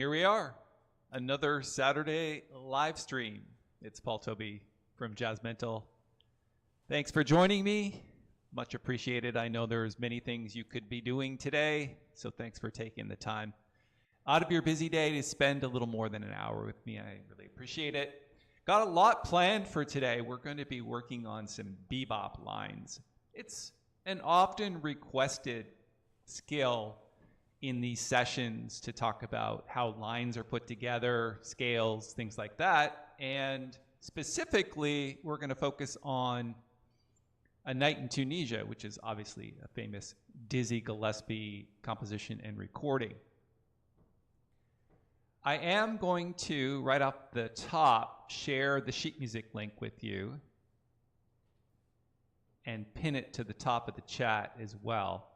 Here we are, another Saturday live stream. It's Paul Tobey from Jazz Mental. Thanks for joining me. Much appreciated. I know there's many things you could be doing today, so thanks for taking the time out of your busy day to spend a little more than an hour with me. I really appreciate it. Got a lot planned for today. We're going to be working on some bebop lines. It's an often requested skill in these sessions to talk about how lines are put together, scales, things like that. And specifically, we're going to focus on A Night in Tunisia, which is obviously a famous Dizzy Gillespie composition and recording. I am going to, right off the top, share the sheet music link with you and pin it to the top of the chat as well.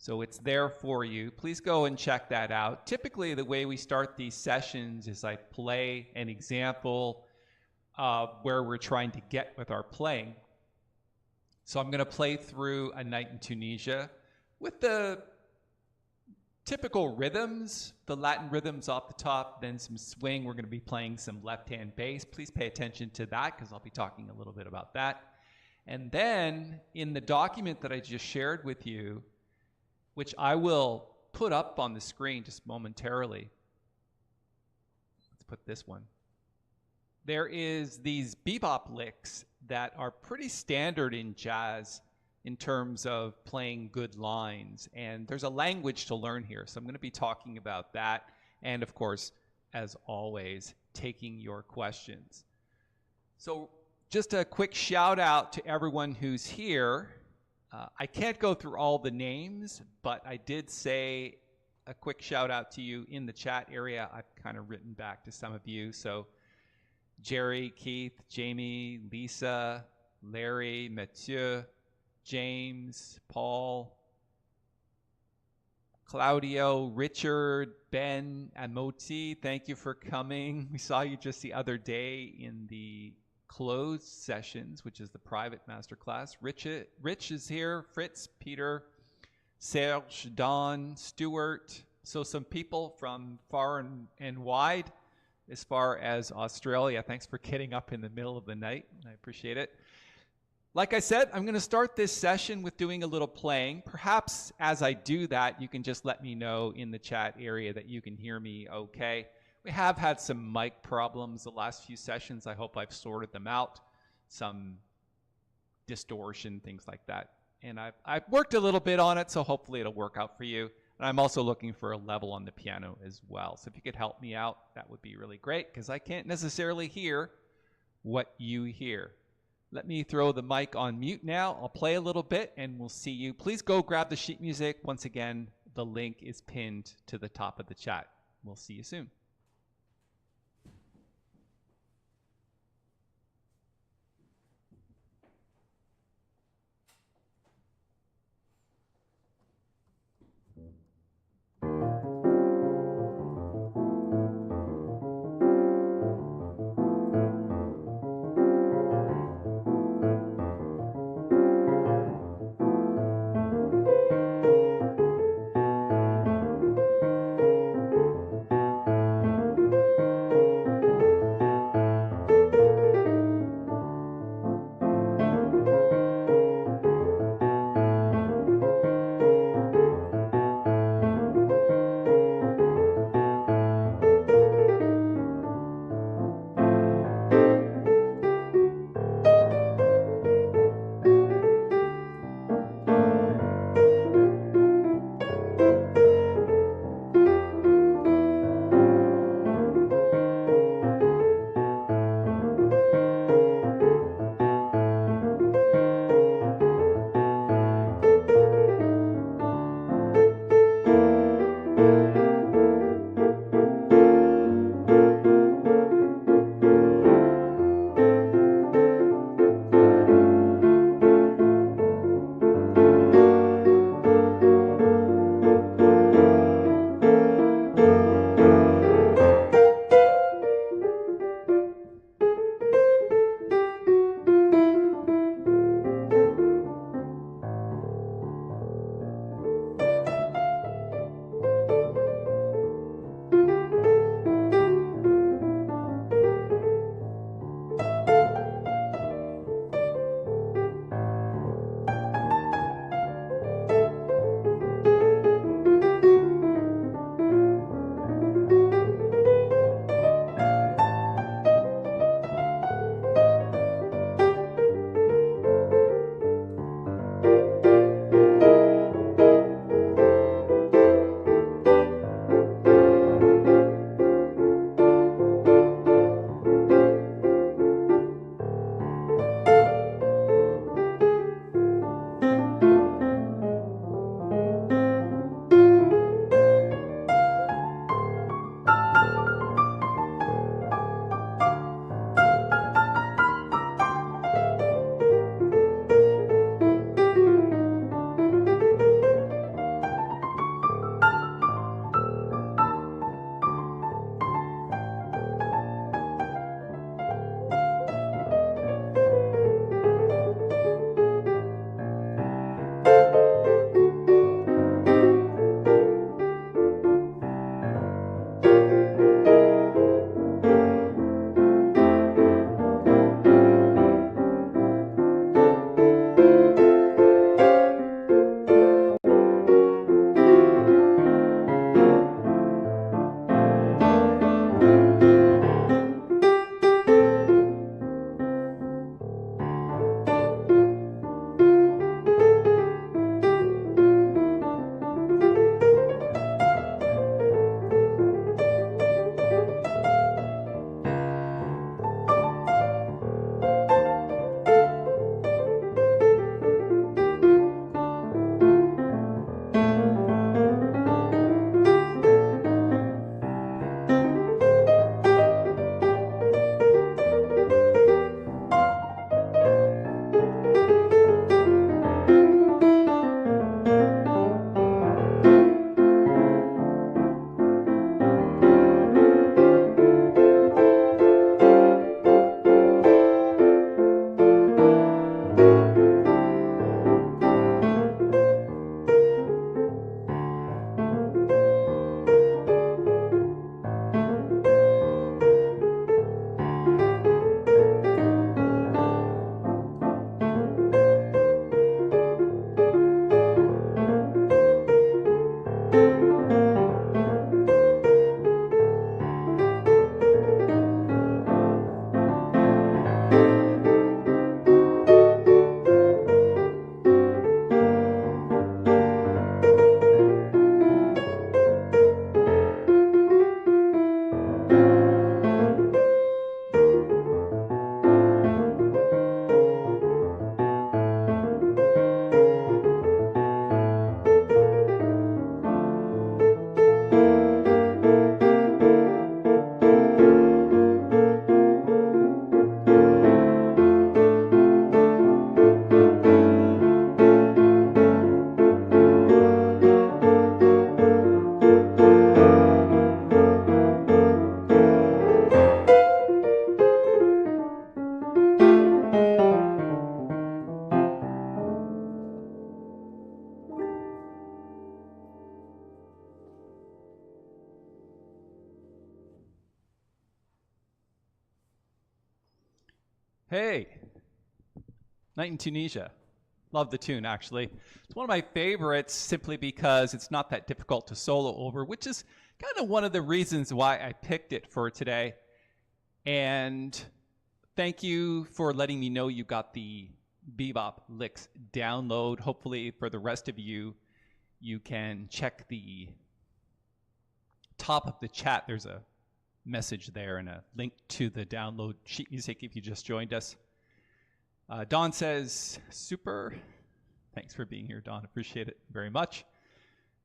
So it's there for you. Please go and check that out. Typically, the way we start these sessions is I play an example of where we're trying to get with our playing. So I'm going to play through A Night in Tunisia with the typical rhythms, the Latin rhythms off the top, then some swing. We're going to be playing some left-hand bass. Please pay attention to that because I'll be talking a little bit about that. And then in the document that I just shared with you, which I will put up on the screen just momentarily. Let's put this one. There is these bebop licks that are pretty standard in jazz in terms of playing good lines. And there's a language to learn here. So I'm going to be talking about that. And of course, as always, taking your questions. So just a quick shout out to everyone who's here. I can't go through all the names, but I did say a quick shout out to you in the chat area. I've kind of written back to some of you. So Jerry, Keith, Jamie, Lisa, Larry, Mathieu, James, Paul, Claudio, Richard, Ben, Amoti, thank you for coming. We saw you just the other day in the closed sessions, which is the private masterclass. Rich is here, Fritz, Peter, Serge, Don, Stuart. So some people from far and wide, as far as Australia. Thanks for getting up in the middle of the night. I appreciate it. Like I said, I'm going to start this session with doing a little playing. Perhaps as I do that, you can just let me know in the chat area that you can hear me okay. We have had some mic problems the last few sessions. I hope I've sorted them out. Some distortion, things like that. And I've worked a little bit on it, so hopefully it'll work out for you. And I'm also looking for a level on the piano as well. So if you could help me out, that would be really great, because I can't necessarily hear what you hear. Let me throw the mic on mute now. I'll play a little bit, and we'll see you. Please go grab the sheet music. Once again, the link is pinned to the top of the chat. We'll see you soon. Hey, Night in Tunisia. Love the tune, actually. It's one of my favorites simply because it's not that difficult to solo over, which is kind of one of the reasons why I picked it for today. And thank you for letting me know you got the Bebop licks download. Hopefully for the rest of you, you can check the top of the chat. There's a message there and a link to the download sheet music if you just joined us. Don says, super. Thanks for being here, Don. Appreciate it very much.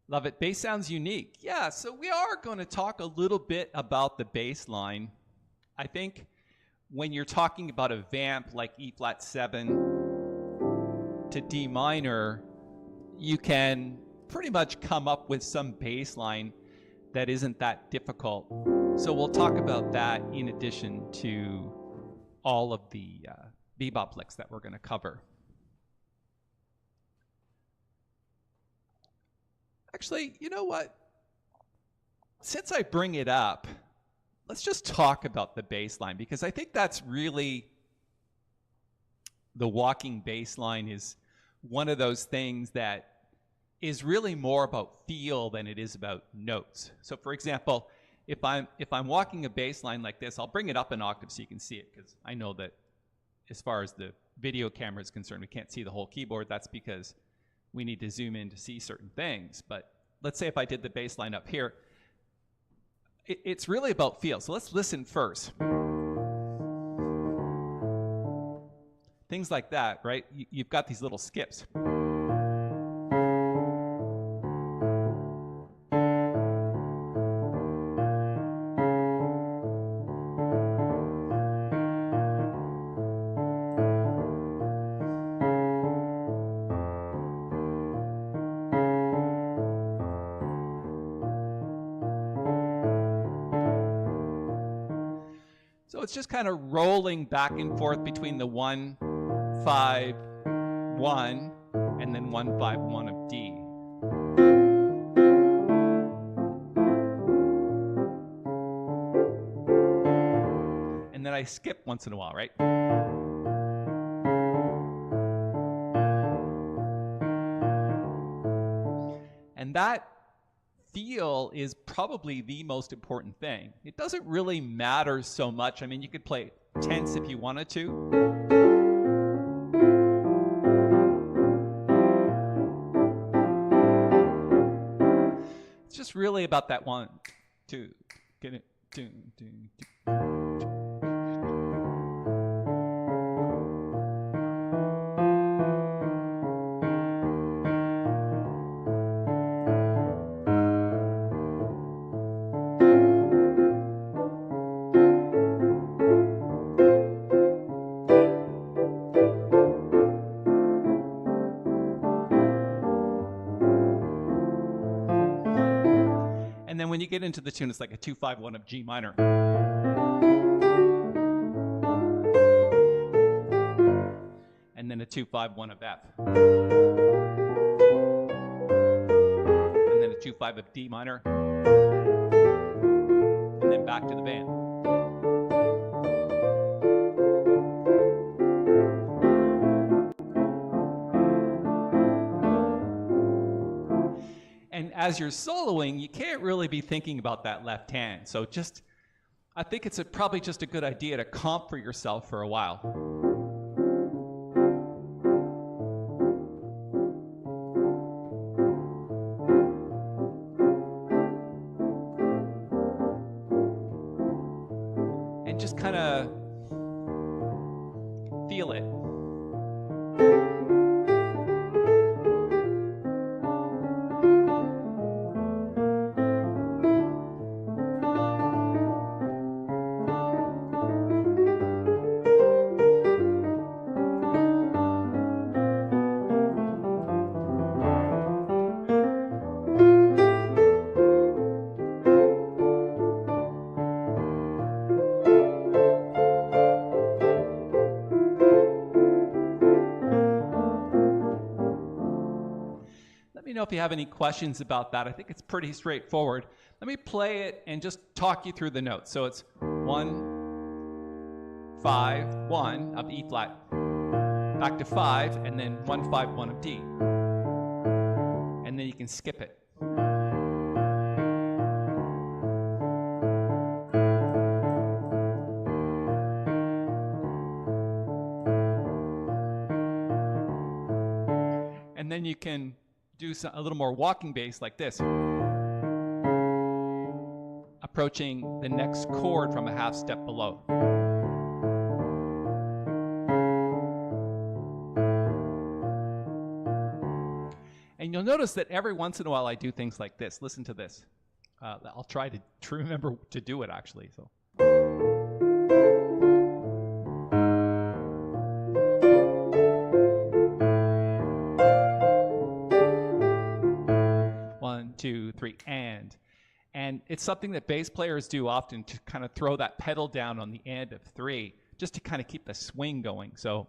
Love it. Bass sounds unique. Yeah, so we are going to talk a little bit about the bass line. I think when you're talking about a vamp like E flat 7 to D minor, you can pretty much come up with some bass line that isn't that difficult. So we'll talk about that in addition to all of the bebop licks that we're going to cover. Actually, you know what? Since I bring it up, let's just talk about the bass line, because I think that's really, the walking bass line is one of those things that is really more about feel than it is about notes. So for example, if I'm walking a bass line like this, I'll bring it up an octave so you can see it, because I know that as far as the video camera is concerned, we can't see the whole keyboard. That's because we need to zoom in to see certain things. But let's say if I did the bass line up here, it's really about feel. So let's listen first. Things like that, right? You've got these little skips. It's just kind of rolling back and forth between the 1, 5, 1, and then 1, 5, 1 of D. And then I skip once in a while, right? And that feel is probably the most important thing. It doesn't really matter so much. I mean, you could play tense if you wanted to. It's just really about that 1, 2, get it, 2, 2, 2. When you get into the tune, it's like a 2, 5, 1 of G minor. And then a 2, 5, 1 of F. And then a 2, 5 of D minor. And then back to the band. As you're soloing, you can't really be thinking about that left hand. So I think it's probably just a good idea to comp for yourself for a while. And just kind of feel it. Know if you have any questions about that. I think it's pretty straightforward. Let me play it and just talk you through the notes. So it's 1, 5, 1 of E flat, back to 5, and then 1, 5, 1 of D. And then you can skip it. And then you can do a little more walking bass like this, approaching the next chord from a half step below. And you'll notice that every once in a while I do things like this. Listen to this. I'll try to remember to do it actually. So. One, two, three, and it's something that bass players do often to kind of throw that pedal down on the end of 3, just to kind of keep the swing going. So.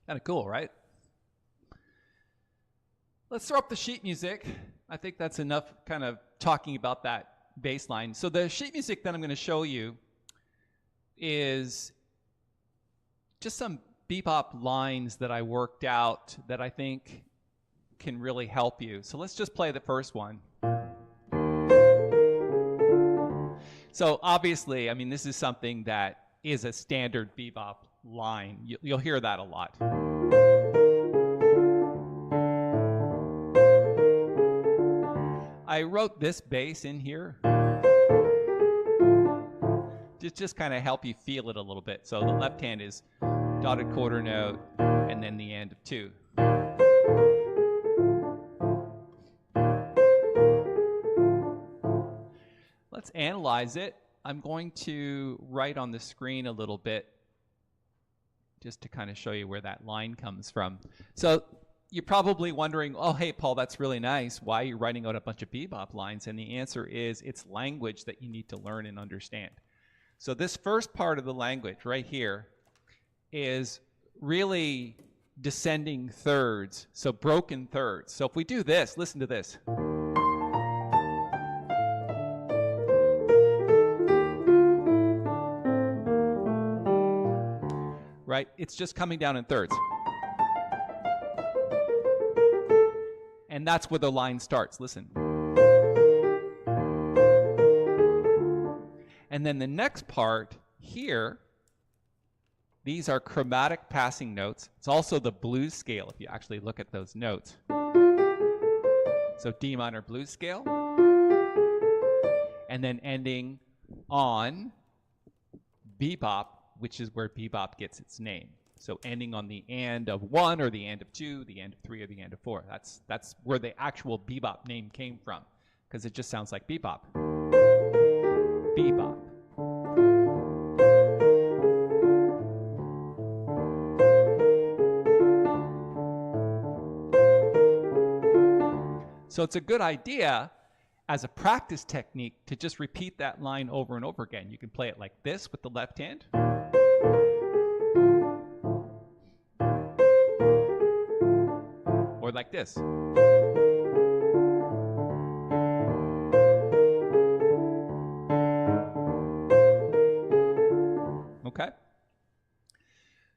Kind of cool, right? Let's throw up the sheet music. I think that's enough kind of talking about that bass line. So the sheet music that I'm going to show you is just some bebop lines that I worked out that I think can really help you. So let's just play the first one. So obviously, I mean, this is something that is a standard bebop line. You'll hear that a lot. I wrote this bass in here to just kind of help you feel it a little bit. So the left hand is dotted quarter note and then the end of 2. Let's analyze it. I'm going to write on the screen a little bit just to kind of show you where that line comes from. So you're probably wondering, oh, hey, Paul, that's really nice. Why are you writing out a bunch of bebop lines? And the answer is it's language that you need to learn and understand. So this first part of the language right here is really descending thirds, so broken thirds. So if we do this, listen to this. Right? It's just coming down in thirds. And that's where the line starts. Listen. And then the next part here, these are chromatic passing notes. It's also the blues scale if you actually look at those notes. So D minor blues scale. And then ending on bebop, which is where bebop gets its name. So ending on the and of 1 or the and of 2, the and of 3 or the and of 4. That's where the actual bebop name came from, because it just sounds like bebop. Bebop. So it's a good idea as a practice technique to just repeat that line over and over again. You can play it like this with the left hand. Or like this. Okay?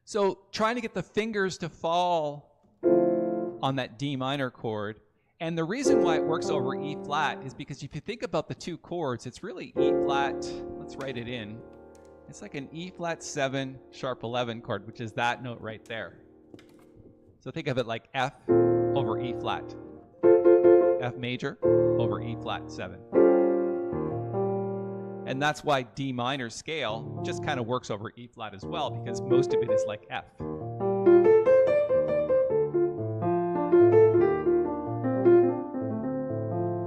So trying to get the fingers to fall on that D minor chord. And the reason why it works over E flat is because if you think about the 2 chords, it's really E flat. Let's write it in. It's like an E flat 7 sharp 11 chord, which is that note right there. So think of it like F over E flat. F major over E flat 7. And that's why D minor scale just kind of works over E flat as well, because most of it is like F.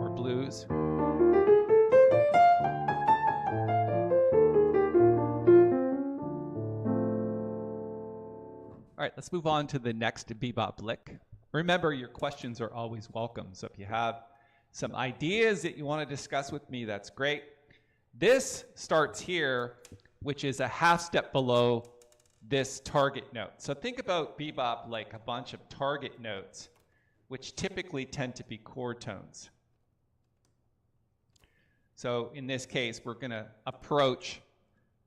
Or blues. All right, let's move on to the next bebop lick. Remember, your questions are always welcome. So if you have some ideas that you want to discuss with me, that's great. This starts here, which is a half step below this target note. So think about bebop like a bunch of target notes, which typically tend to be chord tones. So in this case, we're going to approach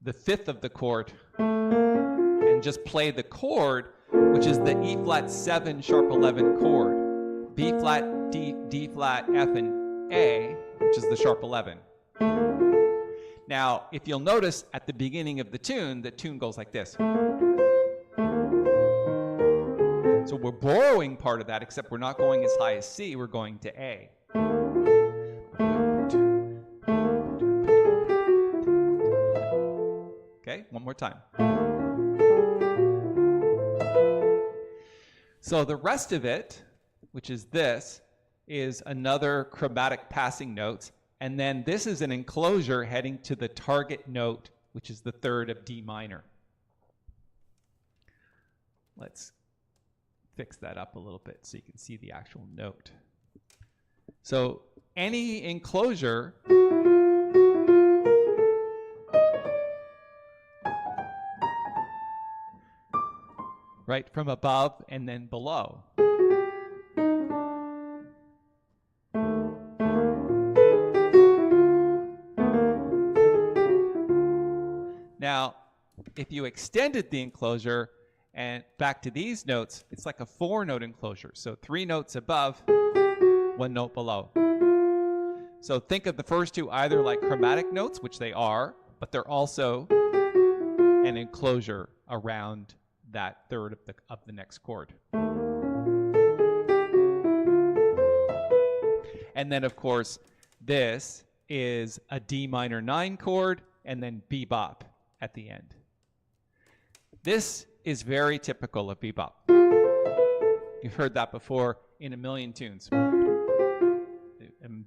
the fifth of the chord and just play the chord, which is the E flat 7 sharp 11 chord. B flat, D flat, F, and A, which is the sharp 11. Now, if you'll notice at the beginning of the tune goes like this. So we're borrowing part of that, except we're not going as high as C, we're going to A. Okay, one more time. So the rest of it, which is this, is another chromatic passing notes. And then this is an enclosure heading to the target note, which is the third of D minor. Let's fix that up a little bit so you can see the actual note. So any enclosure right from above and then below. Now, if you extended the enclosure and back to these notes, it's like a 4-note enclosure. So 3 notes above, 1 note below. So think of the first two either like chromatic notes, which they are, but they're also an enclosure around that third of the next chord. And then, of course, this is a D minor 9 chord and then bebop at the end. This is very typical of bebop. You've heard that before in a million tunes.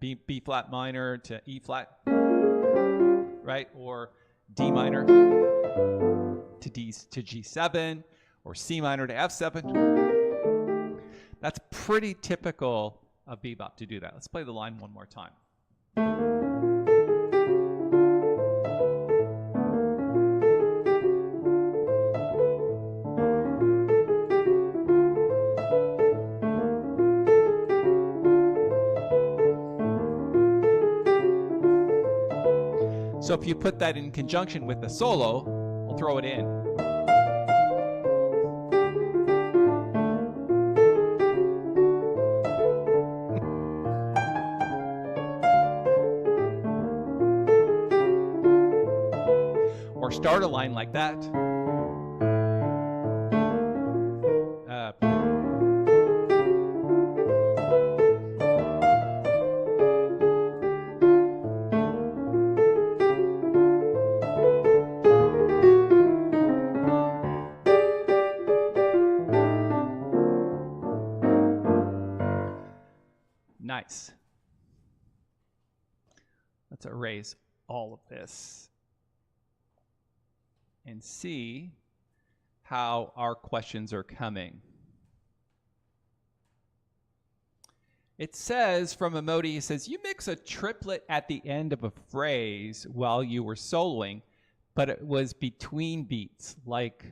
B flat minor to E flat, right? Or D minor to G7, or C minor to F7. That's pretty typical of bebop to do that. Let's play the line one more time. So if you put that in conjunction with the solo, we'll throw it in. Or start a line like that. Nice. Let's erase all of this and see how our questions are coming. It says from Emoti, it says, you mix a triplet at the end of a phrase while you were soloing, but it was between beats, like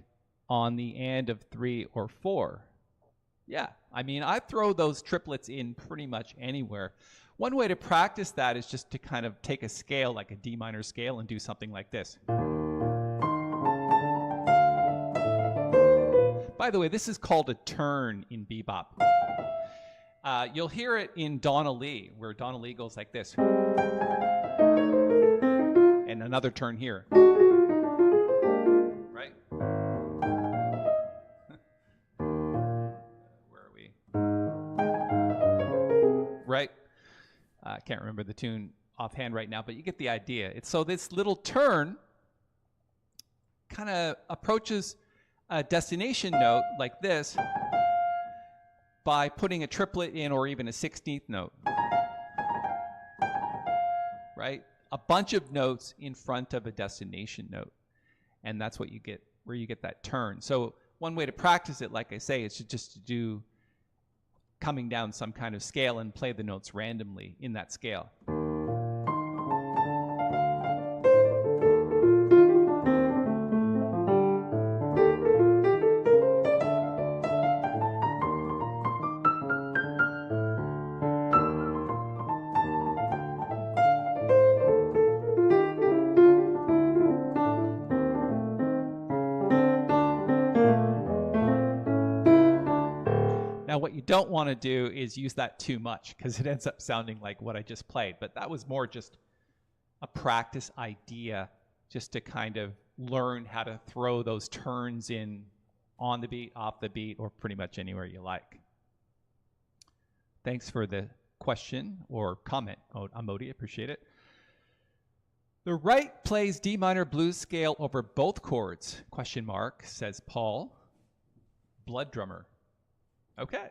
on the end of 3 or 4. Yeah, I mean, I throw those triplets in pretty much anywhere. One way to practice that is just to kind of take a scale, like a D minor scale, and do something like this. By the way, this is called a turn in bebop. You'll hear it in Donna Lee, where Donna Lee goes like this. And another turn here. Right? Where are we? Right? I can't remember the tune offhand right now, but you get the idea. It's so this little turn kind of approaches a destination note like this by putting a triplet in or even a 16th note. Right? A bunch of notes in front of a destination note. And that's what you get, where you get that turn. So one way to practice it, like I say, is just to do coming down some kind of scale and play the notes randomly in that scale. Now, what you don't want to do is use that too much, because it ends up sounding like what I just played. But that was more just a practice idea, just to kind of learn how to throw those turns in on the beat, off the beat, or pretty much anywhere you like. Thanks for the question or comment, Amodi. Appreciate it. The right plays D minor blues scale over both chords, question mark, says Paul. Blood drummer. Okay.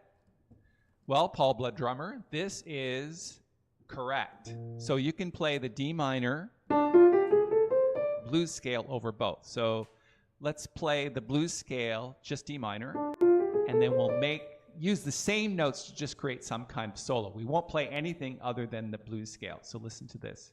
Well, Paul Blood Drummer, this is correct. So you can play the D minor blues scale over both. So let's play the blues scale, just D minor, and then we'll use the same notes to just create some kind of solo. We won't play anything other than the blues scale. So listen to this.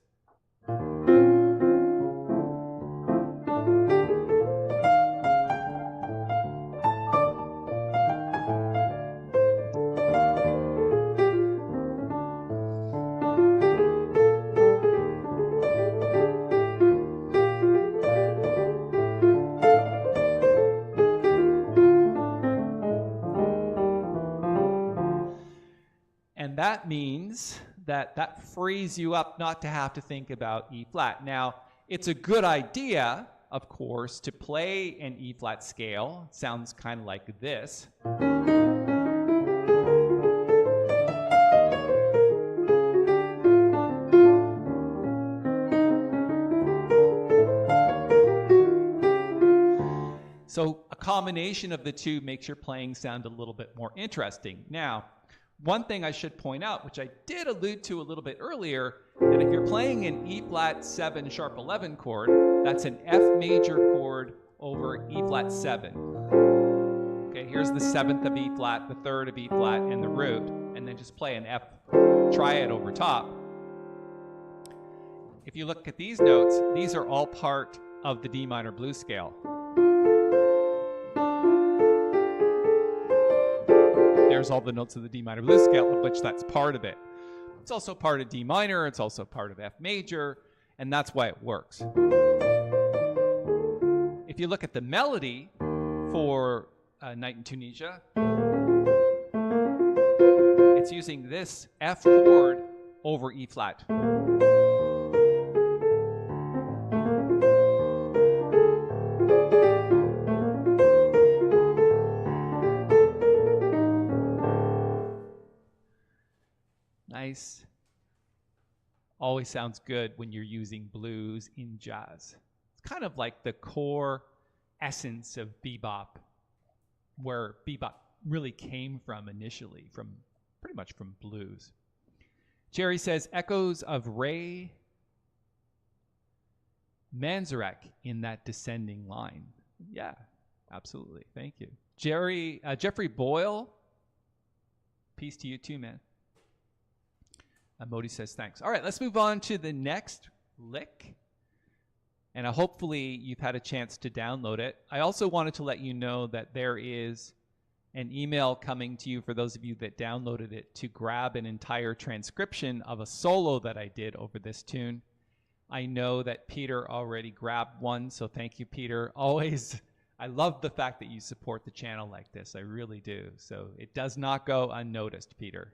And that means that frees you up not to have to think about E flat. Now, it's a good idea, of course, to play an E flat scale. It sounds kind of like this. So a combination of the two makes your playing sound a little bit more interesting. Now, one thing I should point out, which I did allude to a little bit earlier, that if you're playing an E flat 7 sharp 11 chord, that's an F major chord over E flat 7. Okay, here's the 7th of E flat, the 3rd of E flat, and the root, and then just play an F triad over top. If you look at these notes, these are all part of the D minor blues scale. There's all the notes of the D minor blues scale, of which that's part of it. It's also part of D minor, it's also part of F major, and that's why it works. If you look at the melody for Night in Tunisia, it's using this F chord over E flat. Nice. Always sounds good when you're using blues in jazz. It's kind of like the core essence of bebop, where bebop really came from initially, pretty much from blues. Jerry says, echoes of Ray Manzarek in that descending line. Yeah, absolutely. Thank you. Jeffrey Boyle, peace to you too, man. Modi says thanks. All right, let's move on to the next lick. And hopefully you've had a chance to download it. I also wanted to let you know that there is an email coming to you for those of you that downloaded it to grab an entire transcription of a solo that I did over this tune. I know that Peter already grabbed one, so thank you, Peter. Always, I love the fact that you support the channel like this. I really do. So it does not go unnoticed, Peter.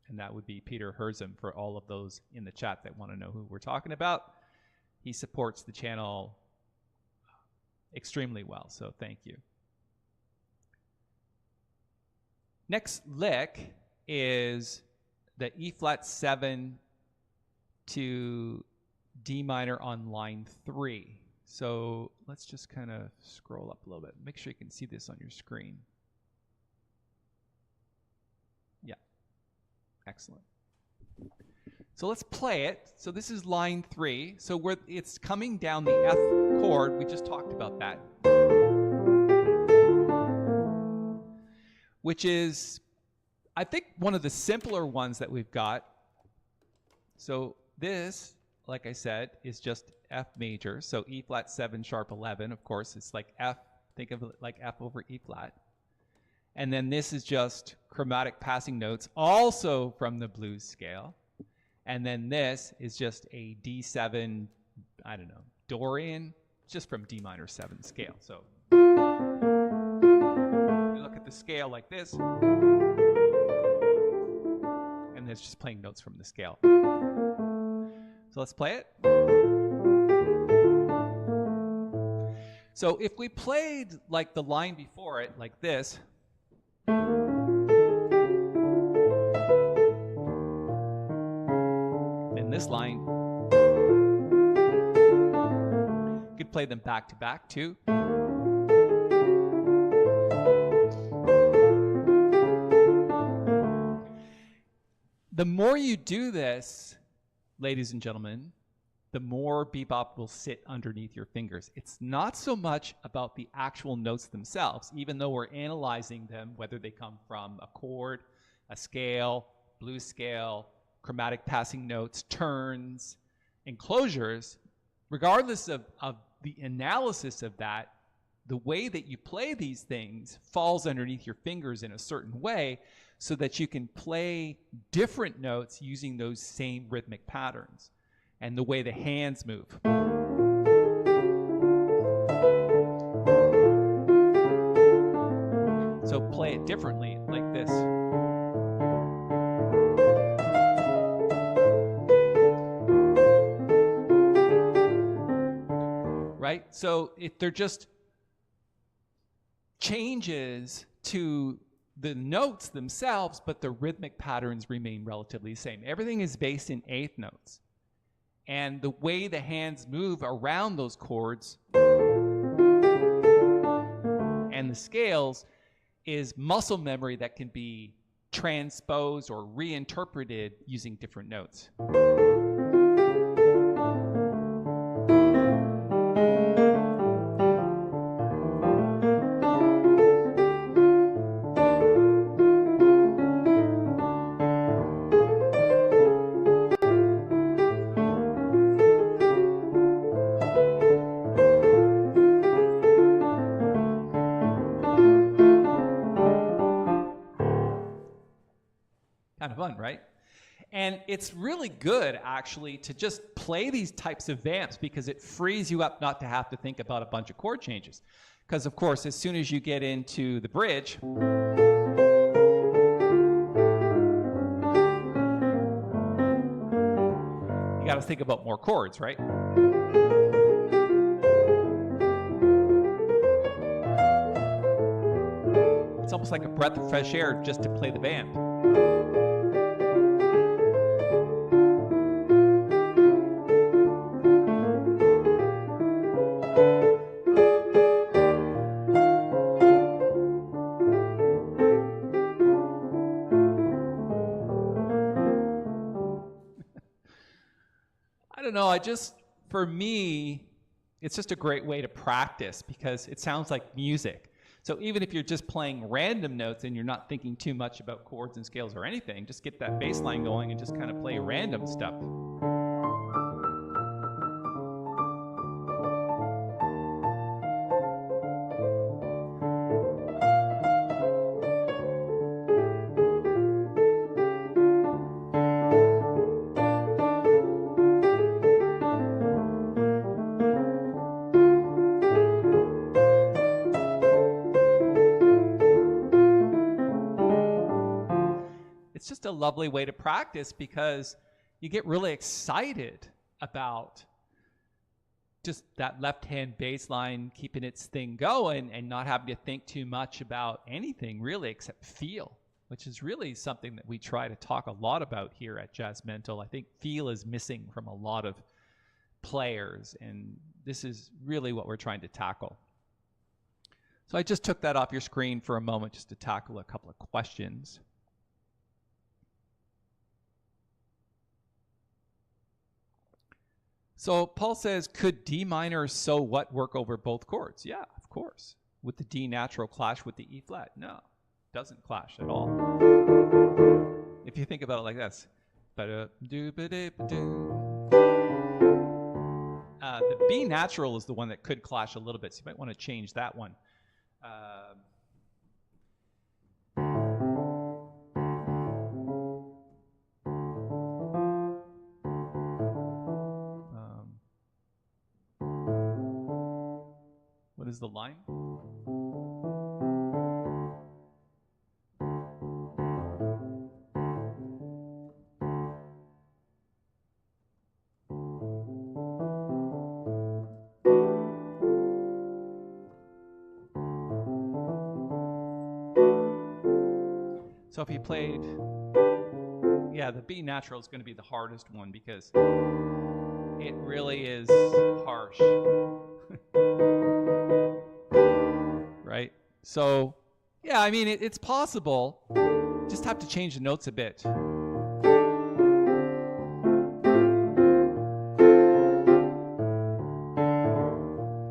And that would be Peter Herzem for all of those in the chat that want to know who we're talking about. He supports the channel extremely well, so thank you. Next lick is the E flat 7 to D minor on line 3. So let's just kind of scroll up a little bit. Make sure you can see this on your screen. Yeah. Excellent. So let's play it. So this is line 3. So it's coming down the F chord. We just talked about that. which is, I think, one of the simpler ones that we've got. So this, like I said, is just F major. So E flat 7 sharp 11. Of course, it's like F. Think of it like F over E flat. And then this is just chromatic passing notes, also from the blues scale. And then this is just a D7, I don't know, Dorian, just from D minor 7 scale. So you look at the scale like this, and it's just playing notes from the scale. So let's play it. So if we played like the line before it, like this, then this line, you could play them back to back too. The more you do this, ladies and gentlemen, the more bebop will sit underneath your fingers. It's not so much about the actual notes themselves, even though we're analyzing them, whether they come from a chord, a scale, blues scale, chromatic passing notes, turns, enclosures. Regardless of the analysis of that, the way that you play these things falls underneath your fingers in a certain way so that you can play different notes using those same rhythmic patterns and the way the hands move. So play it differently, like this. Right? So if they're just changes to the notes themselves, but the rhythmic patterns remain relatively the same. Everything is based in eighth notes. And the way the hands move around those chords and the scales is muscle memory that can be transposed or reinterpreted using different notes. Kind of fun, right? And it's really good, actually, to just play these types of vamps because it frees you up not to have to think about a bunch of chord changes. Because, of course, as soon as you get into the bridge, you got to think about more chords, right? It's almost like a breath of fresh air just to play the vamp. I don't know, for me, it's just a great way to practice because it sounds like music. So even if you're just playing random notes and you're not thinking too much about chords and scales or anything, just get that bass line going and just kind of play random stuff. It's just a lovely way to practice because you get really excited about just that left-hand bass line keeping its thing going and not having to think too much about anything really except feel, which is really something that we try to talk a lot about here at Jazz Mental. I think feel is missing from a lot of players, and this is really what we're trying to tackle. So I just took that off your screen for a moment just to tackle a couple of questions. So Paul says, could D minor so what work over both chords? Yeah, of course. Would the D natural clash with the E flat? No. doesn't clash at all. If you think about it like this. The B natural is the one that could clash a little bit, so you might want to change that one. What is the line? So if you played, yeah, the B natural is going to be the hardest one because it really is harsh. Right? So, yeah, I mean, it's possible. Just have to change the notes a bit.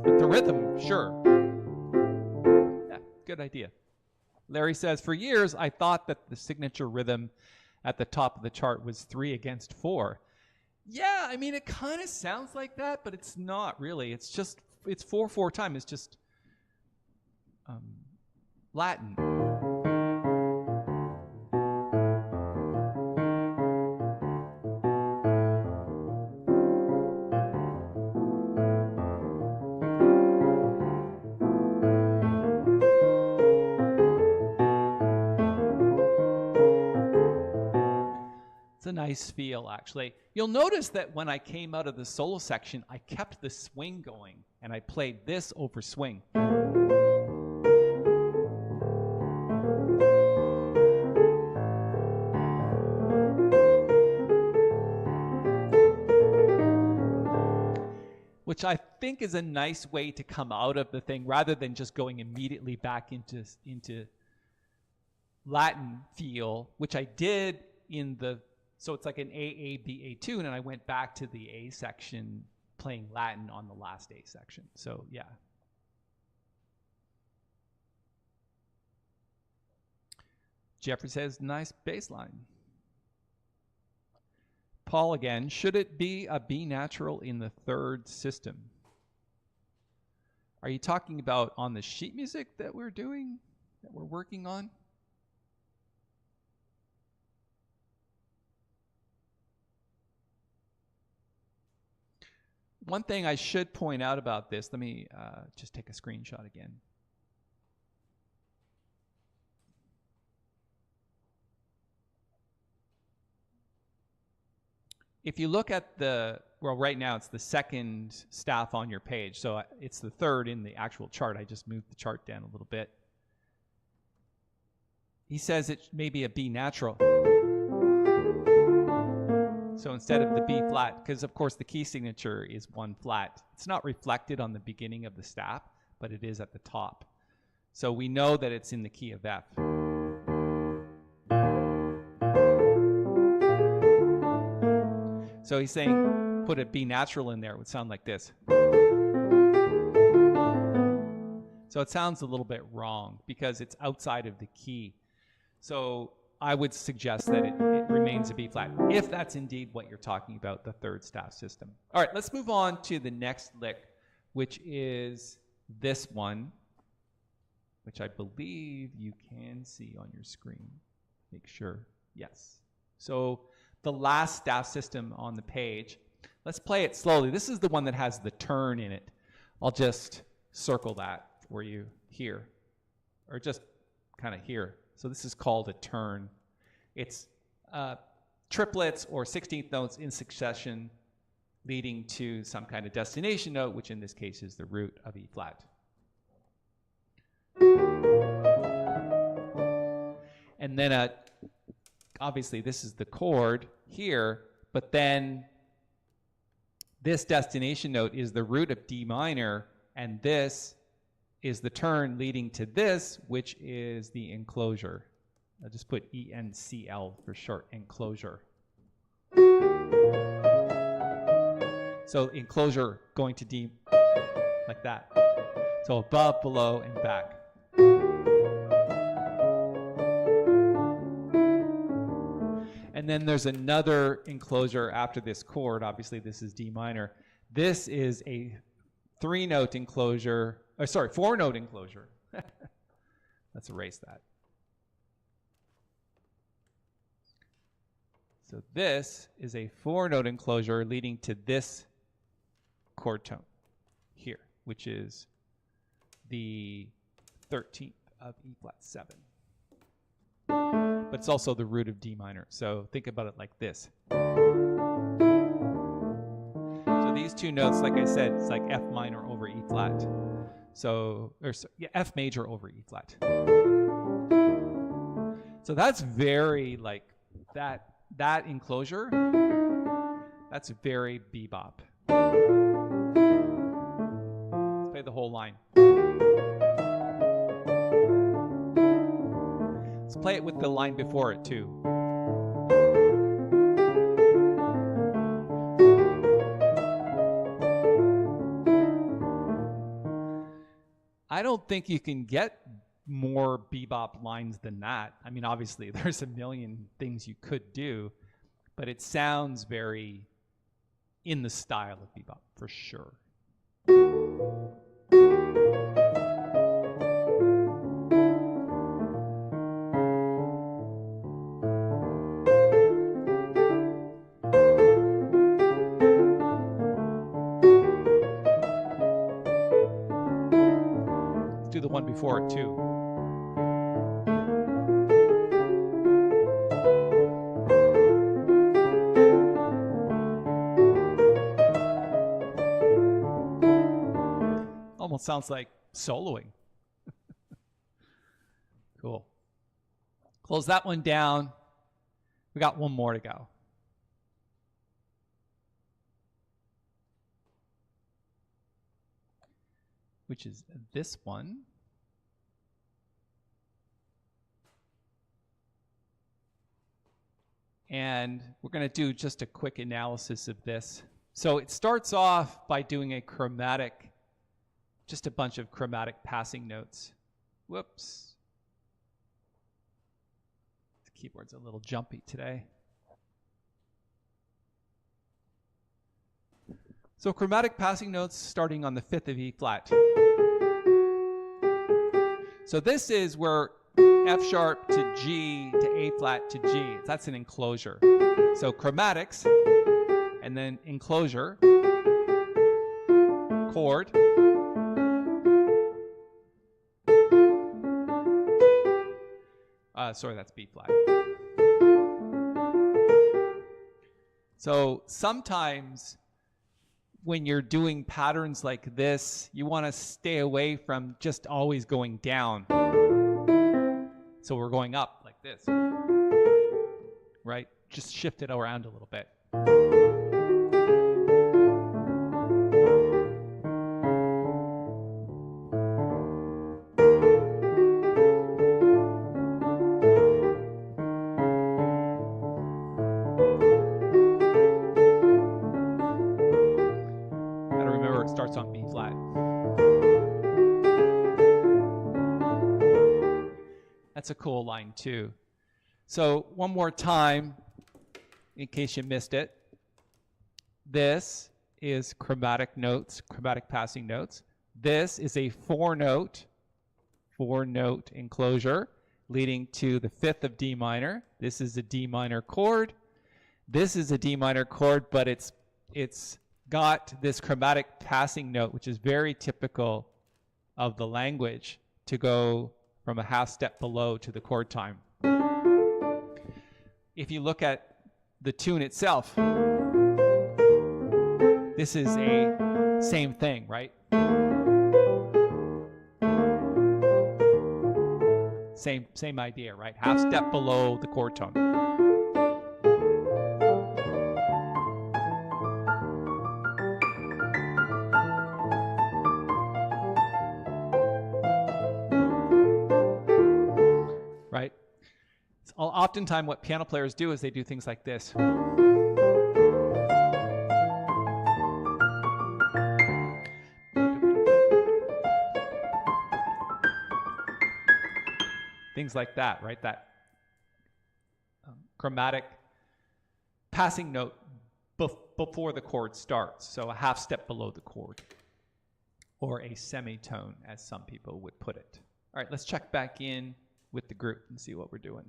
But the rhythm, sure. Yeah, good idea. Larry says, for years, I thought that the signature rhythm at the top of the chart was 3 against 4. Yeah, I mean, it kind of sounds like that, but it's not really. It's just, it's 4/4 time. It's just Latin. It's a nice feel, actually. You'll notice that when I came out of the solo section, I kept the swing going, and I played this over swing. Which I think is a nice way to come out of the thing, rather than just going immediately back into Latin feel, which I did in the... So it's like an A tune, and I went back to the A section playing Latin on the last A section. So, yeah. Jeffrey says, nice bass line. Paul again, should it be a B natural in the third system? Are you talking about on the sheet music that we're doing, that we're working on? One thing I should point out about this, let me just take a screenshot again. If you look at the, well, right now it's the second staff on your page, so it's the third in the actual chart. I just moved the chart down a little bit. He says it may be a B natural. So instead of the B flat, because of course the key signature is 1 flat. It's not reflected on the beginning of the staff, but it is at the top. So we know that it's in the key of F. So he's saying put a B natural in there. It would sound like this. So it sounds a little bit wrong because it's outside of the key. So I would suggest that it remains a B flat, if that's indeed what you're talking about, the third staff system. All right, let's move on to the next lick, which is this one, which I believe you can see on your screen. Make sure, yes. So the last staff system on the page, let's play it slowly. This is the one that has the turn in it. I'll just circle that for you here, or just kind of here. So this is called a turn. It's triplets or 16th notes in succession leading to some kind of destination note, which in this case is the root of E flat. And then obviously this is the chord here, but then this destination note is the root of D minor, and this is the turn leading to this, which is the enclosure. I'll just put ENCL for short, enclosure. So enclosure going to D like that. So above, below, and back. And then there's another enclosure after this chord. Obviously, this is D minor. This is a 3-note enclosure, or sorry, 4-note enclosure. Let's erase that. So this is a 4-note enclosure leading to this chord tone here, which is the 13th of E flat 7. But it's also the root of D minor. So think about it like this. So these two notes, like I said, it's like F minor over E flat. So, F major over E flat. So that's very like that enclosure, that's very bebop. Let's play the whole line. Let's play it with the line before it too. I don't think you can get more bebop lines than that. I mean, obviously, there's a million things you could do, but it sounds very in the style of bebop, for sure. Let's do the one before it, too. Almost sounds like soloing. Cool. Close that one down. We got one more to go. Which is this one. And we're going to do just a quick analysis of this. So it starts off by doing a chromatic, just a bunch of chromatic passing notes. Whoops. The keyboard's a little jumpy today. So chromatic passing notes starting on the 5th of E flat. So this is where F sharp to G to A flat to G. That's an enclosure. So chromatics, and then enclosure, chord, sorry, that's B flat. So sometimes when you're doing patterns like this, you want to stay away from just always going down. So we're going up like this, right? Just shift it around a little bit. Gotta remember it starts on B flat. That's a cool line too. So one more time, in case you missed it, this is chromatic notes, chromatic passing notes. This is a 4-note enclosure leading to the 5th of D minor. This is a D minor chord. This is a D minor chord, but it's got this chromatic passing note, which is very typical of the language, to go from a half step below to the chord time. If you look at the tune itself, this is a same thing, right? Same idea, right? Half step below the chord tone. Right? So oftentimes what piano players do is they do things like this. Things like that, right? That chromatic passing note before the chord starts, so a half step below the chord, or a semitone, as some people would put it. All right, let's check back in with the group and see what we're doing.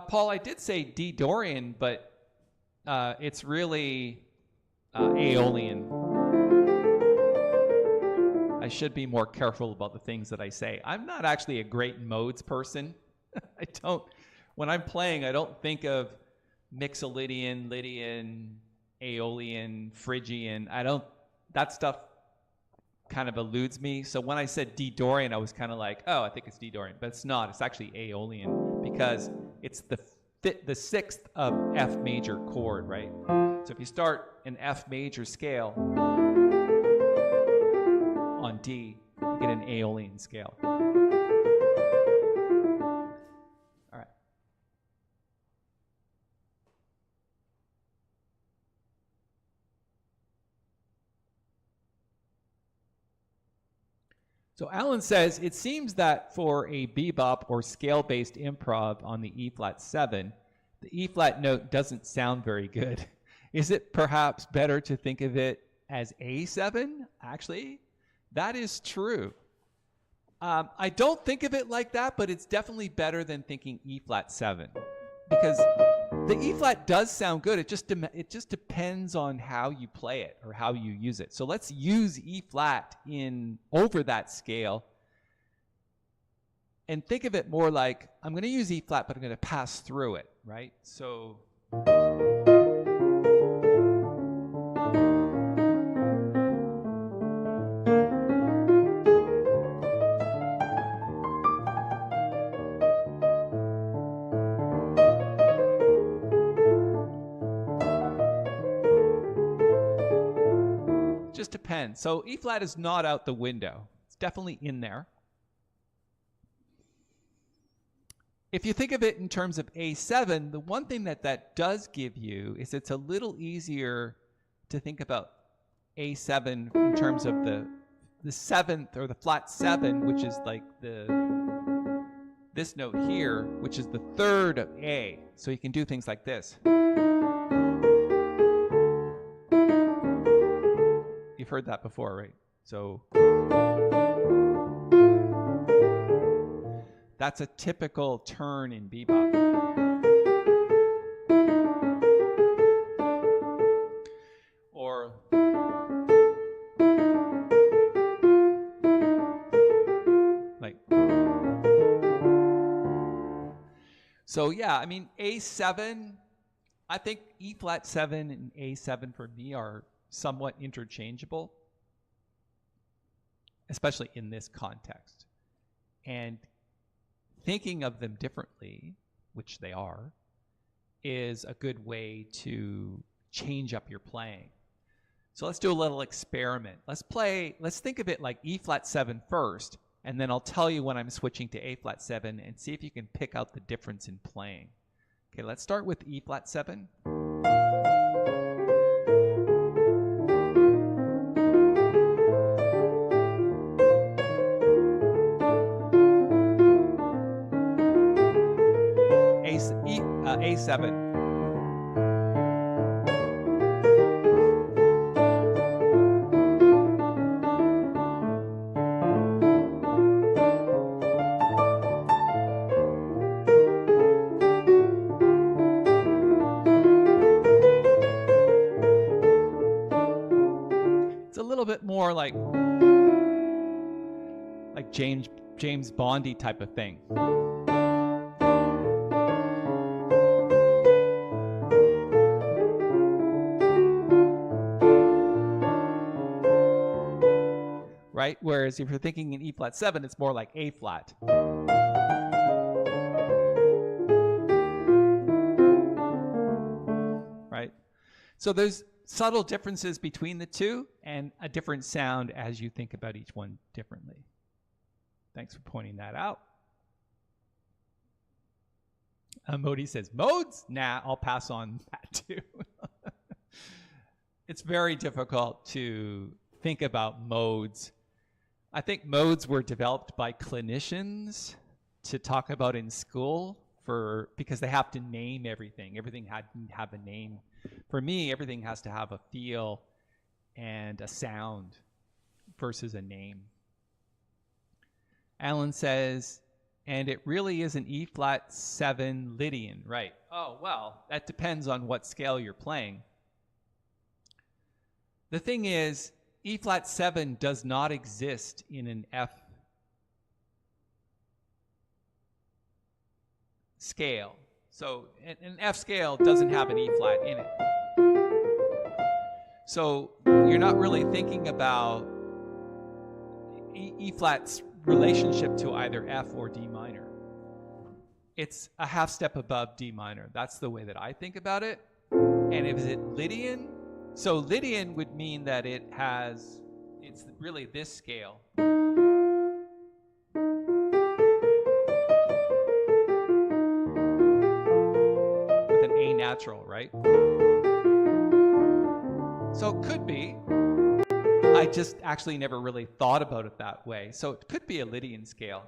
Paul, I did say D Dorian, but it's really Aeolian. I should be more careful about the things that I say. I'm not actually a great modes person. I don't, when I'm playing, I don't think of Mixolydian, Lydian, Aeolian, Phrygian. That stuff kind of eludes me. So when I said D Dorian, I was kind of like, oh, I think it's D Dorian, but it's not. It's actually Aeolian because it's the sixth of F major chord, right? So if you start an F major scale on D, you get an Aeolian scale. All right. So Alan says, it seems that for a bebop or scale-based improv on the E-flat 7, the E-flat note doesn't sound very good. Is it perhaps better to think of it as A7? Actually, that is true. I don't think of it like that, but it's definitely better than thinking E-flat 7. Because the E-flat does sound good. It just depends on how you play it or how you use it. So let's use E-flat over that scale and think of it more like, I'm going to use E-flat, but I'm going to pass through it, right? So just depends. So E-flat is not out the window. It's definitely in there. If you think of it in terms of A7, the one thing that does give you is it's a little easier to think about A7 in terms of the seventh or the flat 7, which is like this note here, which is the third of A. So you can do things like this. You've heard that before, right? So that's a typical turn in bebop. Or like, so yeah, I mean, A7, I think E-flat 7 and A7 for me are somewhat interchangeable, especially in this context. And thinking of them differently, which they are, is a good way to change up your playing. So let's do a little experiment. Let's think of it like E-flat 7 first, and then I'll tell you when I'm switching to A-flat 7 and see if you can pick out the difference in playing. Okay, let's start with E-flat 7. A7. It's a little bit more like James Bondy type of thing. Right? Whereas if you're thinking in E-flat 7, it's more like A-flat. Right? So there's subtle differences between the two and a different sound as you think about each one differently. Thanks for pointing that out. Modi says, modes? Nah, I'll pass on that too. It's very difficult to think about modes. I think modes were developed by clinicians to talk about in school because they have to name everything. Everything had to have a name. For me, everything has to have a feel and a sound versus a name. Alan says, and it really is an E flat 7 Lydian, right? Oh, well, that depends on what scale you're playing. The thing is, E flat 7 does not exist in an F scale. So an F scale doesn't have an E flat in it. So you're not really thinking about E flat's relationship to either F or D minor. It's a half step above D minor. That's the way that I think about it. And is it Lydian? So Lydian would mean that it's really this scale. With an A natural, right? So it could be. I just actually never really thought about it that way. So it could be a Lydian scale.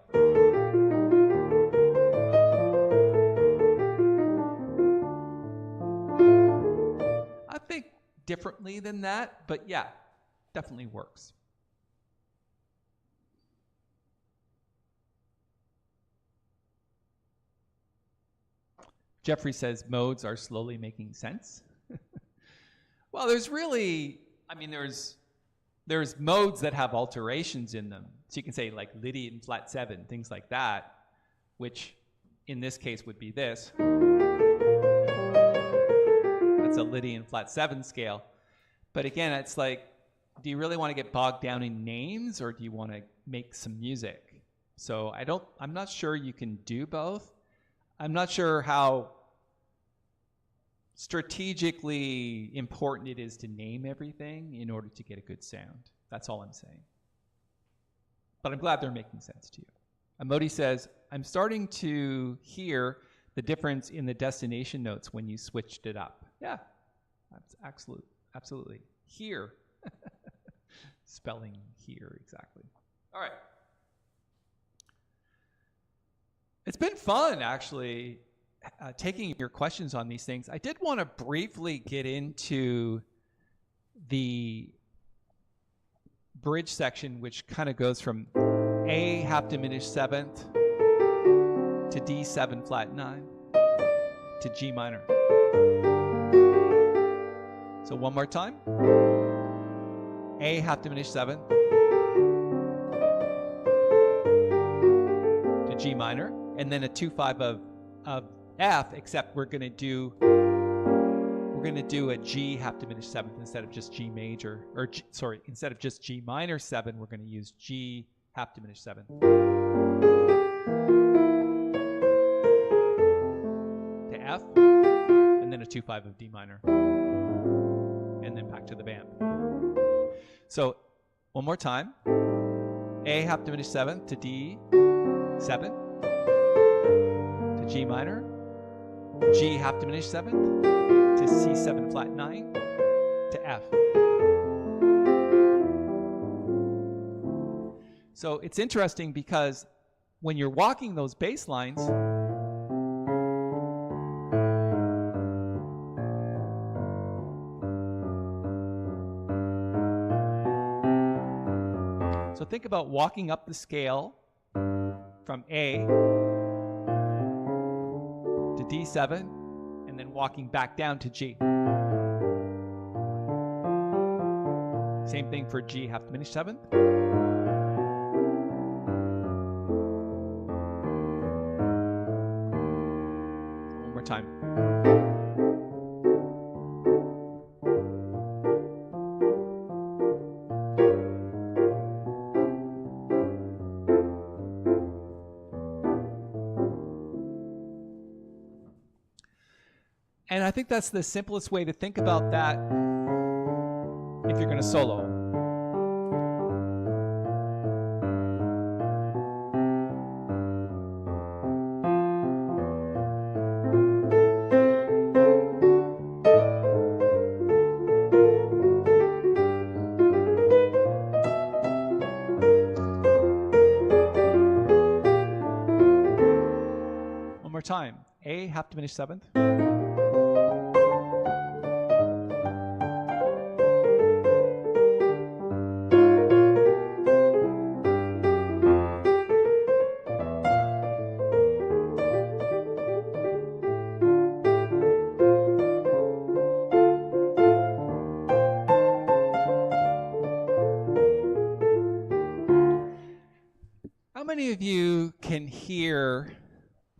I think differently than that, but yeah, definitely works. Jeffrey says modes are slowly making sense. Well, there's modes that have alterations in them. So you can say like Lydian flat 7, things like that, which in this case would be this. That's a Lydian flat 7 scale. But again, it's like, do you really want to get bogged down in names, or do you want to make some music? So I'm not sure you can do both. I'm not sure how strategically important it is to name everything in order to get a good sound. That's all I'm saying. But I'm glad they're making sense to you. Amodi says, I'm starting to hear the difference in the destination notes when you switched it up. Yeah, that's absolutely. Here. Spelling here, exactly. All right. It's been fun, actually, taking your questions on these things. I did want to briefly get into the bridge section, which kind of goes from A half diminished 7th to D7 flat 9 to G minor. So one more time. A half diminished 7th to G minor, and then a 2/5 of F, except we're going to do a G half diminished 7th instead of just G major, instead of just G minor 7, we're going to use G half diminished 7th to F, and then a 2/5 of D minor, and then back to the vamp. So one more time. A half diminished 7th to D7 to G minor, G half diminished 7th to C7 flat 9 to F. So it's interesting because when you're walking those bass lines, so think about walking up the scale from A to D7 and then walking back down to G. Same thing for G half diminished 7th. One more time. And I think that's the simplest way to think about that if you're going to solo. time. A, half diminished seventh. How many of you can hear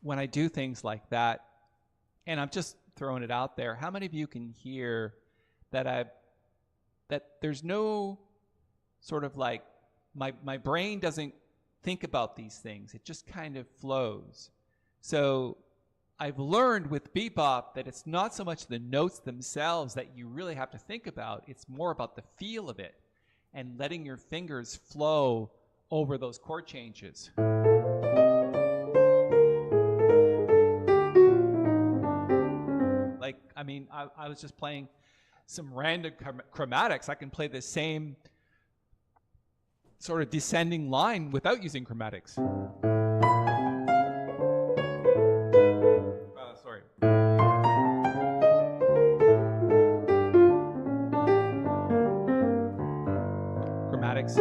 when I do things like that, and I'm just throwing it out there, how many of you can hear that there's no sort of like, my brain doesn't think about these things, it just kind of flows. So I've learned with bebop that it's not so much the notes themselves that you really have to think about, it's more about the feel of it and letting your fingers flow over those chord changes. Like, I mean, I was just playing some random chromatics. I can play the same sort of descending line without using chromatics. Sorry. Chromatics.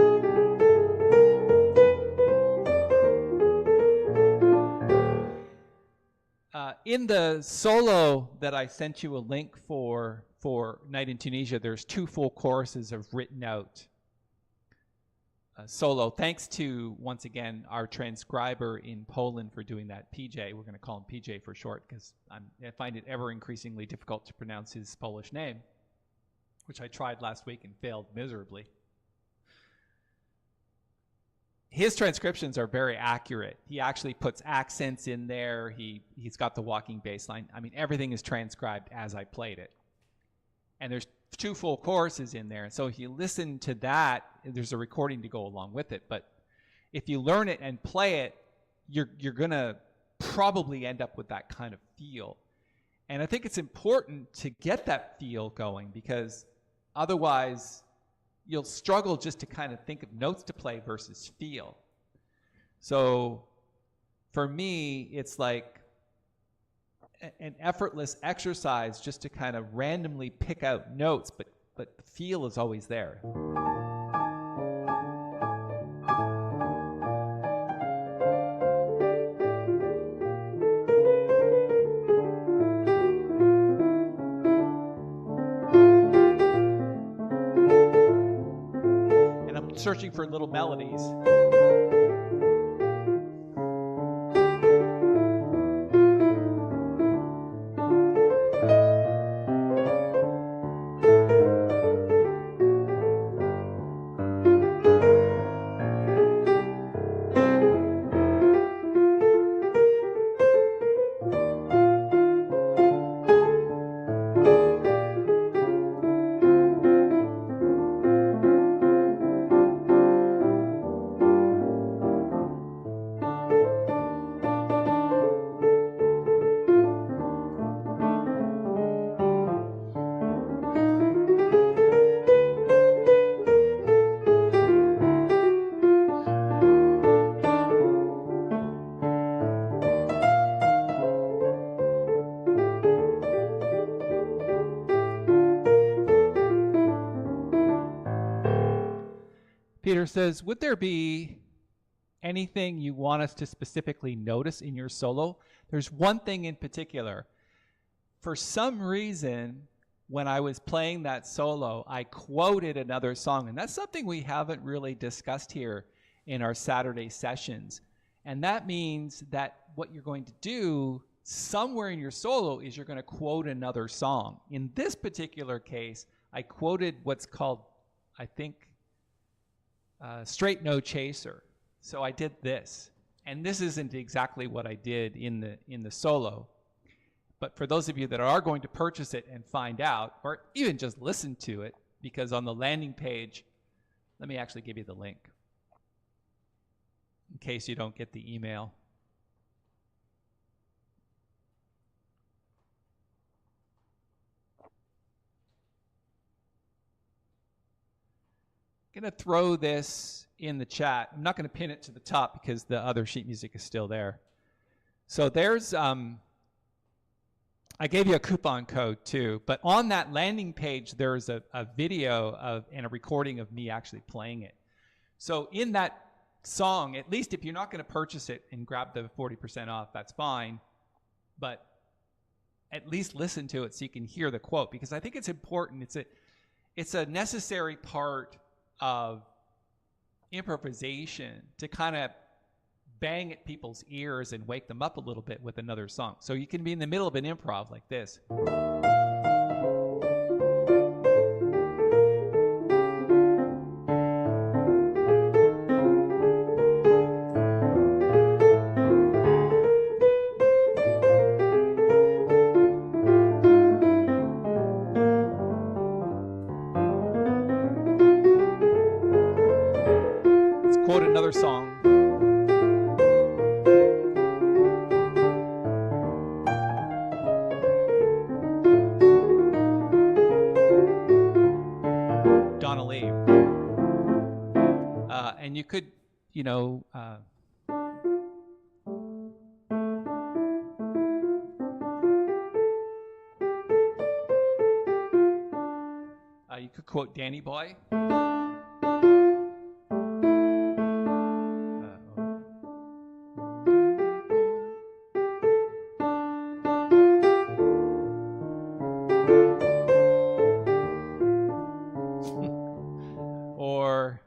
In the solo that I sent you a link for Night in Tunisia, there's 2 full choruses of written out solo. Thanks to, once again, our transcriber in Poland for doing that, PJ. We're going to call him PJ for short because I find it ever increasingly difficult to pronounce his Polish name, which I tried last week and failed miserably. His transcriptions are very accurate. He actually puts accents in there. He's got the walking bass line. I mean, everything is transcribed as I played it. And there's 2 full choruses in there. So if you listen to that, there's a recording to go along with it. But if you learn it and play it, you're going to probably end up with that kind of feel. And I think it's important to get that feel going because otherwise you'll struggle just to kind of think of notes to play versus feel. So for me, it's like an effortless exercise just to kind of randomly pick out notes, but the feel is always there. Searching for little melodies. Peter says, would there be anything you want us to specifically notice in your solo? There's one thing in particular. For some reason, when I was playing that solo, I quoted another song, and that's something we haven't really discussed here in our Saturday sessions. And that means that what you're going to do somewhere in your solo is you're going to quote another song. In this particular case, I quoted what's called, I think, Straight No Chaser. So I did this, and this isn't exactly what I did in the solo, but for those of you that are going to purchase it and find out, or even just listen to it, because on the landing page, let me actually give you the link in case you don't get the email. I'm going to throw this in the chat. I'm not going to pin it to the top because the other sheet music is still there. So there's, I gave you a coupon code too, but on that landing page, there's a video of and a recording of me actually playing it. So in that song, at least if you're not going to purchase it and grab the 40% off, that's fine. But at least listen to it so you can hear the quote, because I think it's important. It's a necessary part of improvisation to kind of bang at people's ears and wake them up a little bit with another song. So you can be in the middle of an improv like this. Let's quote another song. And you could, you know, you could quote Danny Boy. Or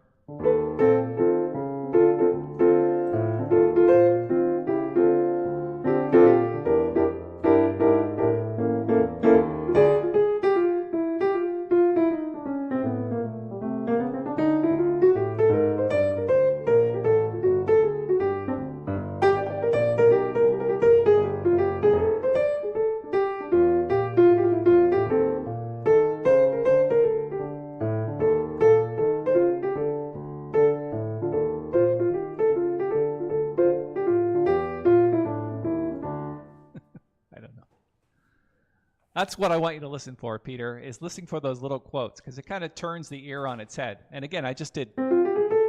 that's what I want you to listen for, Peter, is listening for those little quotes, because it kind of turns the ear on its head. And again, I just did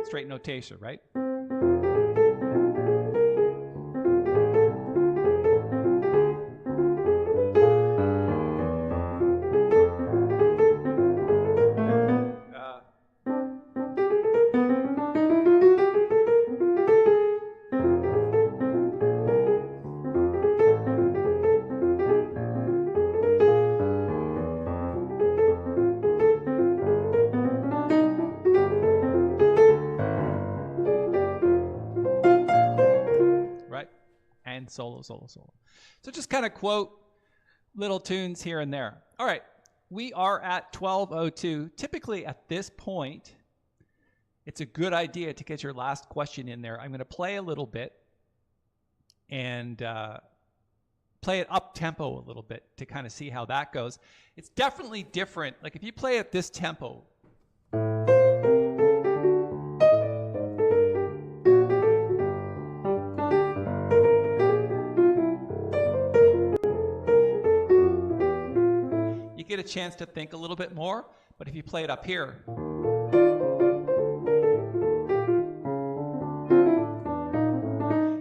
straight notation, right? Solo. So just kind of quote little tunes here and there. All right, we are at 12:02. Typically at this point, it's a good idea to get your last question in there. I'm going to play a little bit and play it up tempo a little bit to kind of see how that goes. It's definitely different. Like if you play at this tempo, get a chance to think a little bit more, but if you play it up here,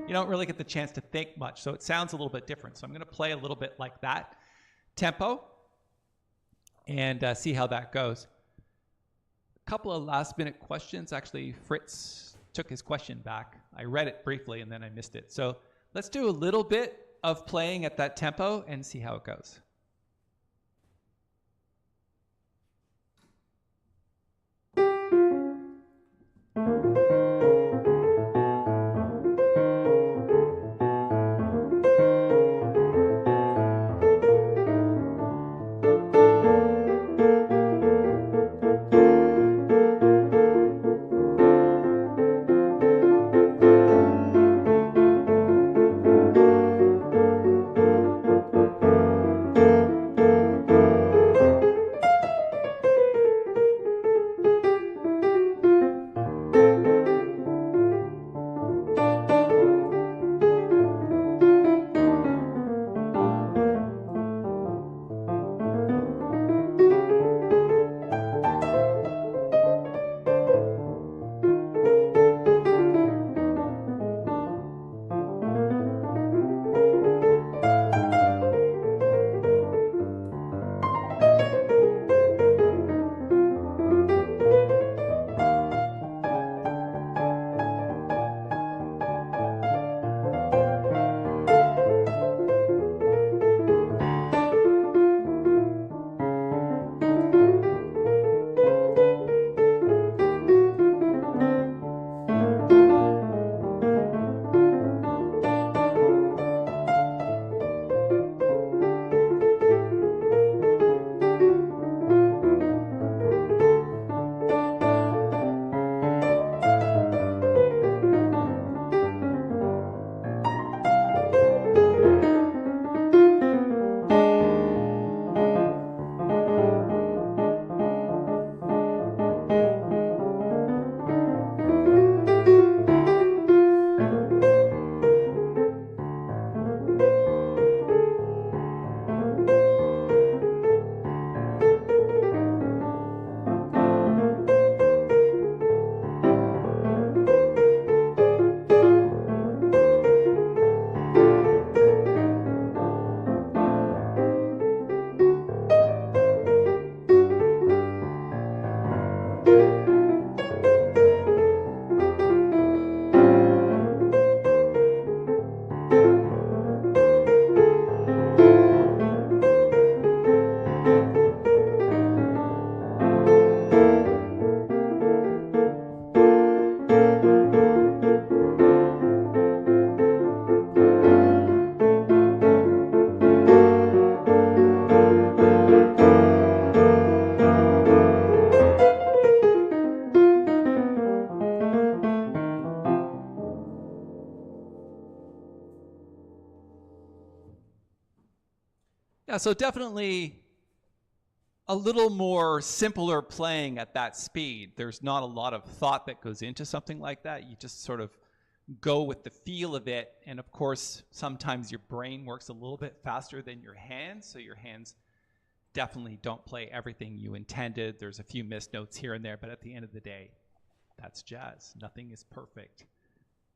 you don't really get the chance to think much, so it sounds a little bit different. So I'm going to play a little bit like that tempo and see how that goes. A couple of last minute questions. Actually, Fritz took his question back. I read it briefly and then I missed it. So let's do a little bit of playing at that tempo and see how it goes. so definitely a little more simpler playing at that speed. There's not a lot of thought that goes into something like that. You just sort of go with the feel of it. And of course, sometimes your brain works a little bit faster than your hands. So your hands definitely don't play everything you intended. There's a few missed notes here and there, but at the end of the day, that's jazz. Nothing is perfect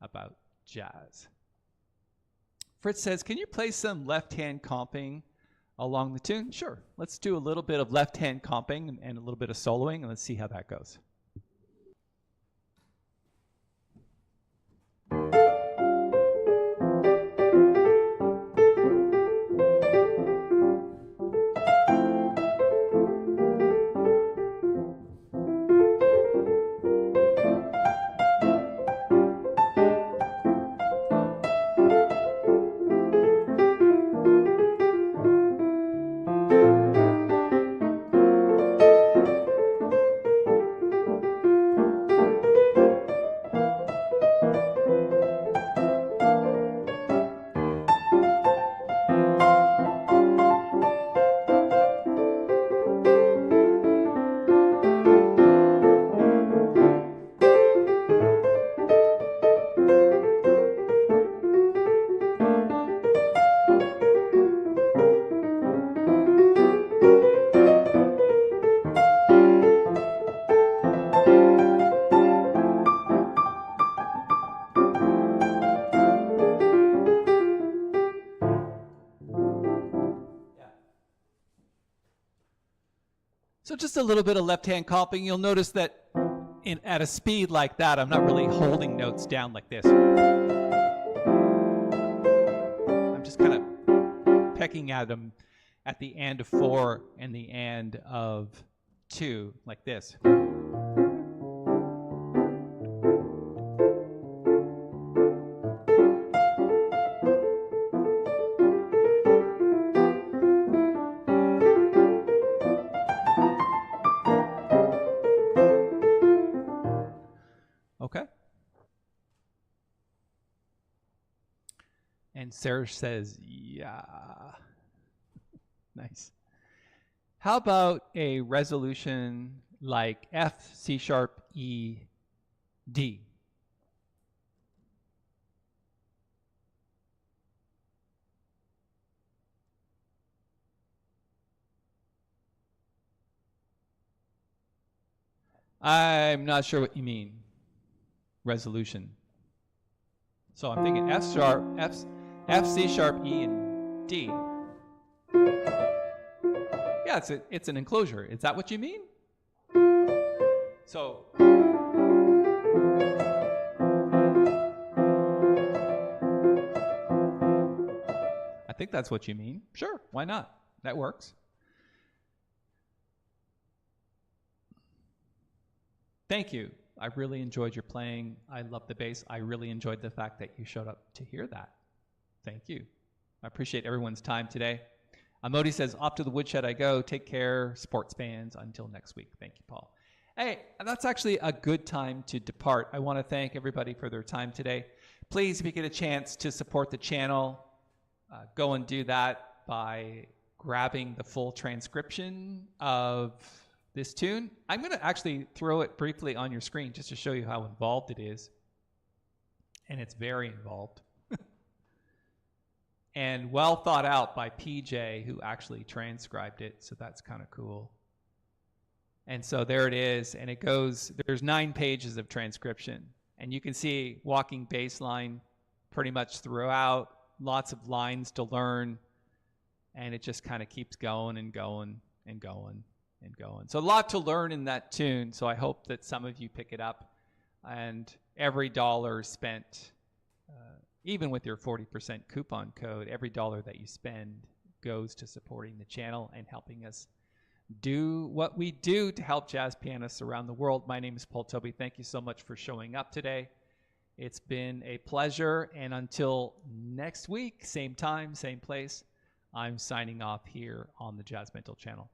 about jazz. Fritz says, can you play some left-hand comping along the tune? Sure. Let's do a little bit of left-hand comping and a little bit of soloing, and let's see how that goes. So just a little bit of left-hand comping. You'll notice that at a speed like that, I'm not really holding notes down like this. I'm just kind of pecking at them at the end of 4 and the end of 2, like this. Okay. And Sarah says, yeah. Nice. How about a resolution like F, C sharp, E, D? I'm not sure what you mean. Resolution. So I'm thinking F sharp, F, C sharp, E, and D. Yeah, it's an enclosure. Is that what you mean? So I think that's what you mean. Sure, why not? That works. Thank you. I really enjoyed your playing. I love the bass. I really enjoyed the fact that you showed up to hear that. Thank you. I appreciate everyone's time today. Modi says, off to the woodshed I go. Take care, sports fans. Until next week. Thank you, Paul. Hey, that's actually a good time to depart. I want to thank everybody for their time today. Please, if you get a chance to support the channel, go and do that by grabbing the full transcription of this tune. I'm going to actually throw it briefly on your screen just to show you how involved it is. And it's very involved. And well thought out by PJ, who actually transcribed it. So that's kind of cool. And so there it is. And it goes, there's 9 pages of transcription. And you can see walking bass line pretty much throughout. Lots of lines to learn. And it just kind of keeps going and going and going and going. So a lot to learn in that tune. So I hope that some of you pick it up. And every dollar spent, even with your 40% coupon code, every dollar that you spend goes to supporting the channel and helping us do what we do to help jazz pianists around the world. My name is Paul Tobey. Thank you so much for showing up today. It's been a pleasure. And until next week, same time, same place, I'm signing off here on the Jazz Mental channel.